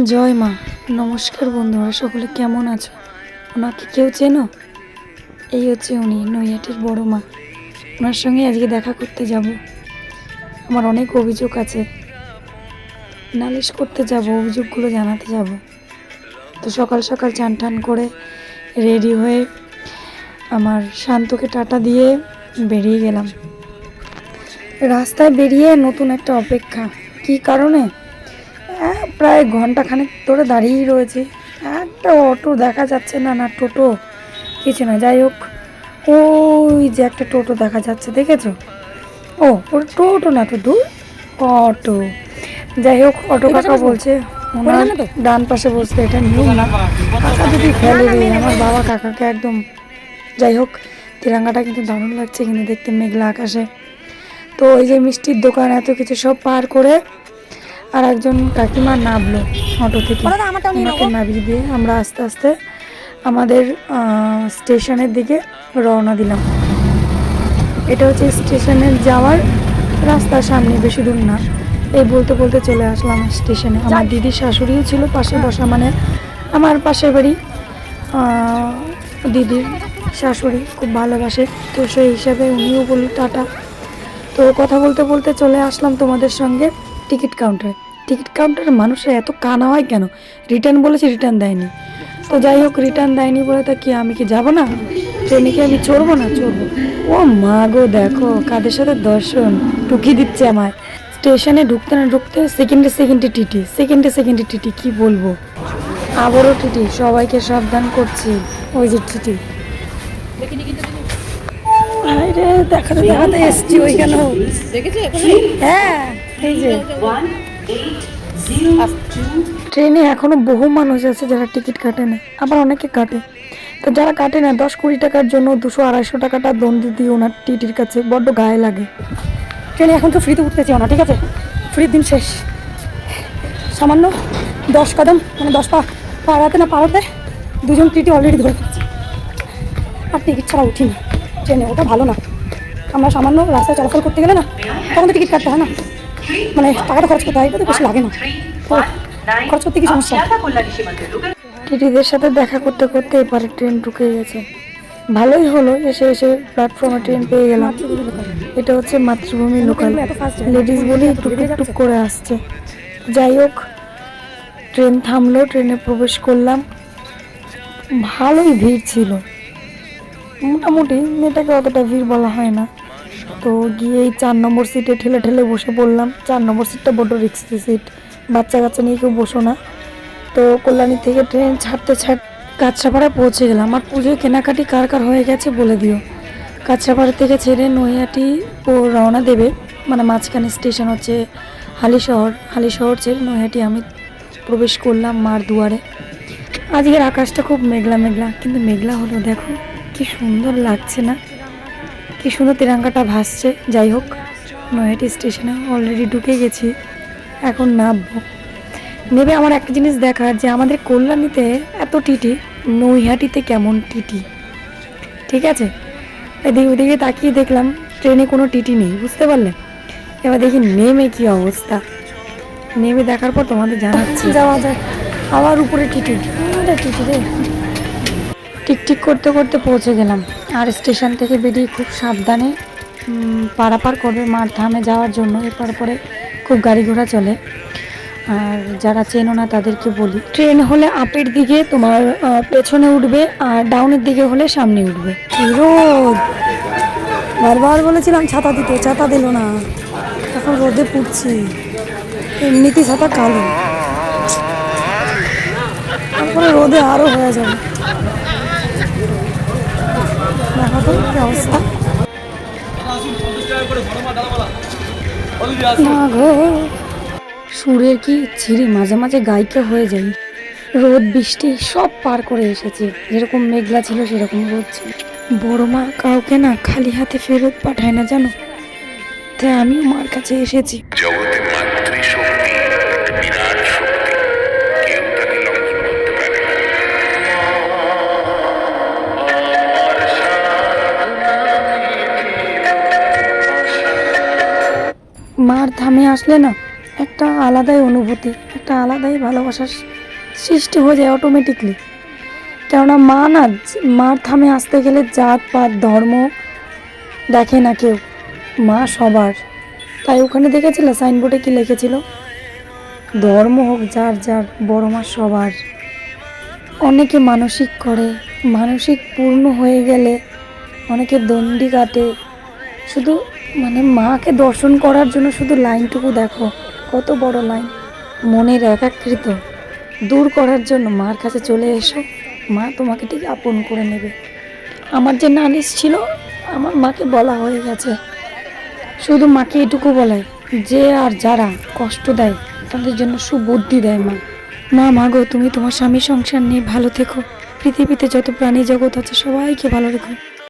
জয় মা। নমস্কার বন্ধুরা, সকলে কেমন আছো? ওনাকে কেউ চেনো? এই হচ্ছে উনি, নৈহাটির বড় মা। ওনার সঙ্গে আজকে দেখা করতে যাব। আমার অনেক অভিযোগ আছে, নালিশ করতে যাব, অভিযোগগুলো জানাতে যাব। তো সকাল সকাল চান টান করে রেডি হয়ে আমার শান্তকে টাটা দিয়ে বেরিয়ে গেলাম। রাস্তায় বেরিয়ে নতুন একটা অপেক্ষা। কী কারণে? প্রায় ঘন্টাখানেক ধরে দাঁড়িয়েই রয়েছে। একটা অটো দেখা যাচ্ছে না, না টোটো, কিছু না। যাই হোক, ওই যে একটা টোটো দেখা যাচ্ছে, দেখেছো? ও ওটা টোটো না তো, দূর অটো। যাই হোক, অটো কাকা বলছে ওনার ডান পাশে বসতে। এটা নিয়ম না, কাকা যদি ফেলে রে আমার বাবা কাকাকে একদম। যাই হোক, তিরঙ্গাটা কিন্তু দারুণ লাগছে কিন্তু দেখতে, মেঘলা আকাশে। তো ওই যে মিষ্টির দোকান, এত কিছু সব পার করে আর একজন কাকিমা নামলো অটো থেকে। ওনাকে নামিয়ে দিয়ে আমরা আস্তে আস্তে আমাদের স্টেশনের দিকে রওনা দিলাম। এটা হচ্ছে স্টেশনের যাওয়ার রাস্তার সামনে, বেশি দূর না। এই বলতে বলতে চলে আসলাম স্টেশনে। আমার দিদির শাশুড়িও ছিল পাশে বসা, মানে আমার পাশের বাড়ি। দিদির শাশুড়ি খুব ভালোবাসে, তো সেই হিসাবে উনিও বলল টাটা। তো কথা বলতে বলতে চলে আসলাম তোমাদের সঙ্গে টিকিট কাউন্টারে। টিকিট কাউন্টারে মানুষের এত কানা হয় কেন? রিটার্ন বলেছি, রিটার্ন দেয়নি। তো যাই হোক, রিটার্ন দেয়নি বলে তা কি আমি কি যাবো না? ট্রেনে কি আমি চড়বো না? চড়বো। ও মা গো, দেখো কাদের সাথে দর্শন, টুকি দিচ্ছে আমায়। স্টেশনে ঢুকতে না ঢুকতে সেকেন্ডে সেকেন্ডে টিটি, সেকেন্ডে সেকেন্ডে টিটি, কি বলবো। আবারও টিটি, সবাইকে সাবধান করছি। ওই যে টিটি, আরে দেখাতে দেখাতে এসছি ওইখানে। হ্যাঁ, এই যে ট্রেনে এখনো বহু মানুষ আছে যারা টিকিট কাটে না, আবার অনেকে কাটে। তো যারা কাটে না, 10-20 টাকার জন্য 200-250 টাকাটা দণ্ড দিয়ে ওনার টিটির কাছে বড্ড গায়ে লাগে। ট্রেনে এখন তো ফ্রিতে উঠতেছি না, ঠিক আছে? ফ্রির দিন শেষ। সামান্য 10 কদম, মানে 10 পা পাড়াতে না পাড়াতে দুজন টিটি অলরেডি ধরে ফেলছে। আর টিকিট ছাড়া উঠি না ট্রেনে, ওটা ভালো না। আমরা সামান্য রাস্তায় চলাচল করতে গেলে না, তখন তো টিকিট কাটতে হয় না, মানে টাকাটা খরচ করতে হয়, এটা তো বেশি লাগে না। তো খরচ করতে কি সমস্যা? টিটিদের সাথে দেখা করতে করতে এবারে ট্রেন ঢুকে গেছে। ভালোই হলো, এসে এসে প্ল্যাটফর্মে ট্রেন পেয়ে গেলাম। এটা হচ্ছে মাতৃভূমি লোকাল, লেডিস বলেই টুক করে আসছে। যাই হোক, ট্রেন থামলো, ট্রেনে প্রবেশ করলাম। ভালোই ভিড় ছিল, মোটামুটি, মেয়েটাকে অতটা ভিড় বলা হয় না। তো গিয়ে এই 4 নম্বর সিটে ঠেলে ঠেলে বসে পড়লাম। 4 নম্বর সিটটা বড্ড রিক্সি সিট, বাচ্চা কাচ্চা নিয়ে কেউ বসো না। তো কল্যাণী থেকে ট্রেন ছাড়তে কাঁচরাপাড়া পৌঁছে গেলাম। আর পুজোয় কেনাকাটি কার কার হয়ে গেছে বলে দিও। কাঁচরাপাড়া থেকে ছেড়ে নৈহাটি ও রওনা দেবে, মানে মাঝখানে স্টেশন হচ্ছে হালিশহর। হালিশহর ছেড়ে নৈহাটি আমি প্রবেশ করলাম মার দুয়ারে। আজকের আকাশটা খুব মেঘলা মেঘলা, কিন্তু মেঘলা হলো দেখো কি সুন্দর লাগছে না? কি সুন্দর তিরঙ্গাটা ভাসছে। যাই হোক, নৈহাটি স্টেশনে অলরেডি ঢুকে গেছি, এখন নামবো। নেবে আমার একটা জিনিস দেখার, যে আমাদের কল্যাণীতে এত টিটি, নৈহাটিতে কেমন টিটি, ঠিক আছে? এদিকে ওদিকে তাকিয়ে দেখলাম ট্রেনে কোনো টিটি নেই, বুঝতে পারলে? এবার দেখি নেমে কি অবস্থা। নেমে দেখার পর তোমাদের জানাচ্ছি। যাওয়া যায়, আবার উপরে টিটি, টিটি রে। টিকটিক করতে করতে পৌঁছে গেলাম। আর স্টেশন থেকে বেরিয়ে খুব সাবধানে পারাপার করবে মার ধামে যাওয়ার জন্য। এরপর পরে খুব গাড়ি ঘোড়া চলে। আর যারা চেনো না তাদেরকে বলি, ট্রেন হলে আপের দিকে তোমার পেছনে উঠবে, আর ডাউনের দিকে হলে সামনে উঠবে। রোদ, বারবার বলেছিলাম ছাতা দিতে, ছাতা দিল না। এখন রোদে পুড়ছি, এমনিতে ছাতা কালো, তারপরে রোদে আরো হয়ে যাবে। দেখা তো কি অবস্থা। সুরের কি ছিঁড়ি, মাঝে মাঝে গায়িকা হয়ে যাই। রোদ বৃষ্টি সব পার করে এসেছে, যেরকম মেঘলা ছিল সেরকম রোদ ছিল। বড় মা কাউকে না খালি হাতে ফেরত পাঠায় না, জানো? তাই আমিও মার কাছে এসেছি। মার ধামে আসলে না একটা আলাদাই অনুভূতি, একটা আলাদাই ভালোবাসার সৃষ্টি হয়ে যায় অটোমেটিকলি। কেননা মা না, মার থামে আসতে গেলে জাত পাত ধর্ম দেখে না কেউ, মা সবার। তাই ওখানে দেখেছিলে সাইনবোর্ডে কি লিখেছিল, ধর্ম হোক যার যার, বড় মা সবার। অনেকে মানসিক করে, মানসিক পূর্ণ হয়ে গেলে অনেকে দণ্ডি কাটে, শুধু মাকে দর্শন করার জন্য। শুধু লাইনটুকু দেখো, কত বড় লাইন। মনের একাকৃত দূর করার জন্য মার কাছে চলে এসো, মা তোমাকে ঠিক আপন করে নেবে। আমার যে নালিশ ছিল, আমার মাকে বলা হয়ে গেছে। শুধু মাকে এটুকু বলে, যে আর যারা কষ্ট দেয় তাদের জন্য সুবুদ্ধি দেয় মা। মা গো, তুমি তোমার স্বামী সংসার নিয়ে ভালো থেকো, পৃথিবীতে যত প্রাণী জগৎ আছে সবাইকে ভালো রেখো।